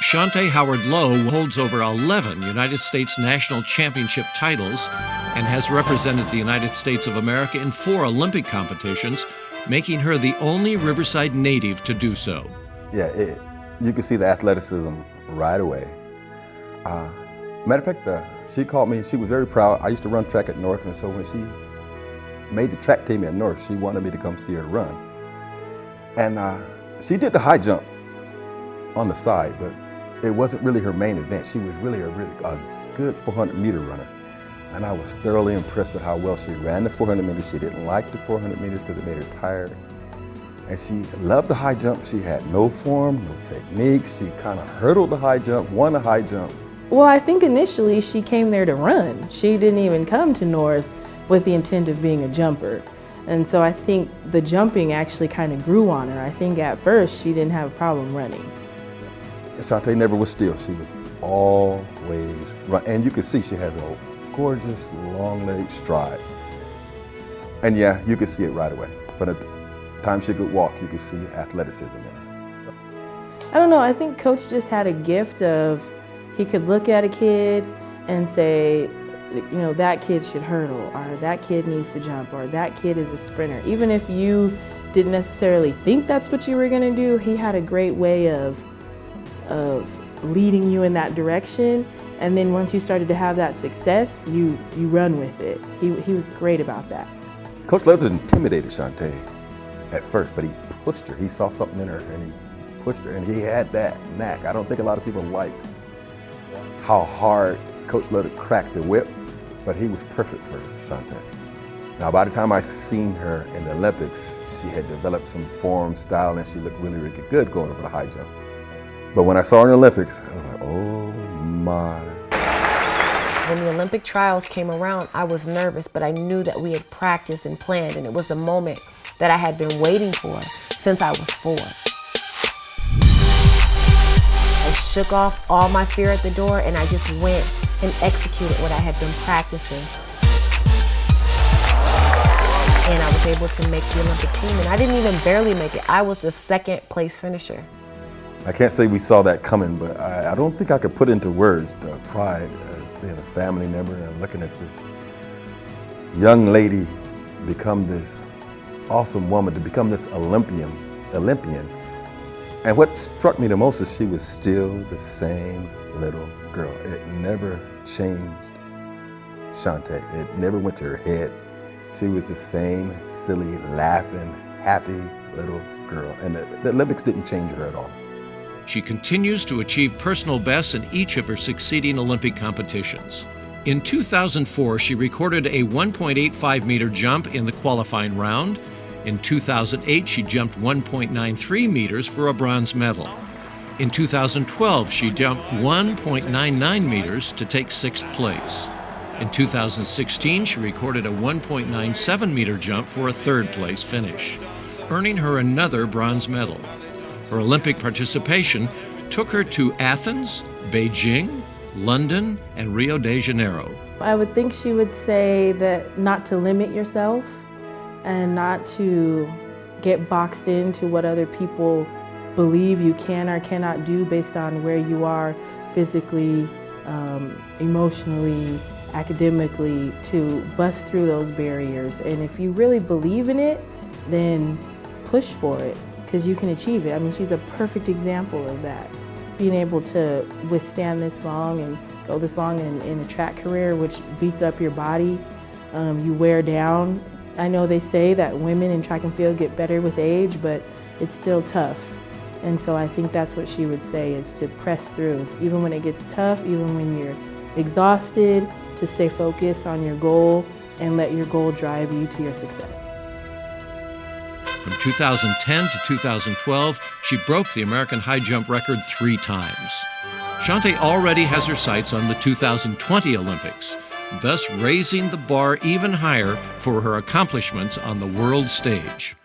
Chaunte Howard-Lowe holds over 11 United States national championship titles and has represented the United States of America in 4 Olympic competitions, making her the only Riverside native to do so. Yeah, you can see the athleticism right away. Matter of fact, she called me, she was very proud. I used to run track at North, and so when she made the track team at North, she wanted me to come see her run. And she did the high jump on the side, but it wasn't really her main event. She was really a good 400-meter runner. And I was thoroughly impressed with how well she ran the 400 meters. She didn't like the 400 meters because it made her tired. And she loved the high jump. She had no form, no technique. She kind of hurdled the high jump, won the high jump. Well, I think initially she came there to run. She didn't even come to North with the intent of being a jumper. And so I think the jumping actually kind of grew on her. I think at first she didn't have a problem running. Chaunte never was still. She was always run. And you can see she has a gorgeous long leg stride. And yeah, you could see it right away. From the time she could walk, you could see athleticism in her. I don't know, I think Coach just had a gift of, he could look at a kid and say, you know, that kid should hurdle, or that kid needs to jump, or that kid is a sprinter. Even if you didn't necessarily think that's what you were gonna do, he had a great way of leading you in that direction. And then once you started to have that success, you run with it. He was great about that. Coach Leathers intimidated Chaunte at first, but he pushed her. He saw something in her and he pushed her, and he had that knack. I don't think a lot of people liked how hard Coach Leathers cracked the whip, but he was perfect for Chaunte. Now, by the time I seen her in the Olympics, she had developed some form, style, and she looked really, really good going over the high jump. But when I saw her in the Olympics, I was like, oh my. When the Olympic trials came around, I was nervous, but I knew that we had practiced and planned, and it was a moment that I had been waiting for since I was 4. I shook off all my fear at the door, and I just went and executed what I had been practicing. And I was able to make the Olympic team, and I didn't even barely make it. I was the 2nd place finisher. I can't say we saw that coming, but I don't think I could put into words the pride as being a family member and looking at this young lady become this awesome woman, to become this Olympian. And what struck me the most is she was still the same little girl. It never changed Chaunte. It never went to her head. She was the same silly, laughing, happy little girl. And the Olympics didn't change her at all. She continues to achieve personal bests in each of her succeeding Olympic competitions. In 2004, she recorded a 1.85-meter jump in the qualifying round. In 2008, she jumped 1.93 meters for a bronze medal. In 2012, she jumped 1.99 meters to take 6th place. In 2016, she recorded a 1.97-meter jump for a 3rd place finish, earning her another bronze medal. Her Olympic participation took her to Athens, Beijing, London, and Rio de Janeiro. I would think she would say that not to limit yourself and not to get boxed into what other people believe you can or cannot do based on where you are physically, emotionally, academically, to bust through those barriers. And if you really believe in it, then push for it, because you can achieve it. I mean, she's a perfect example of that. Being able to withstand this long and go this long in a track career, which beats up your body, you wear down. I know they say that women in track and field get better with age, but it's still tough. And so I think that's what she would say, is to press through. Even when it gets tough, even when you're exhausted, to stay focused on your goal and let your goal drive you to your success. From 2010 to 2012, she broke the American high jump record 3 times. Chaunte already has her sights on the 2020 Olympics, thus raising the bar even higher for her accomplishments on the world stage.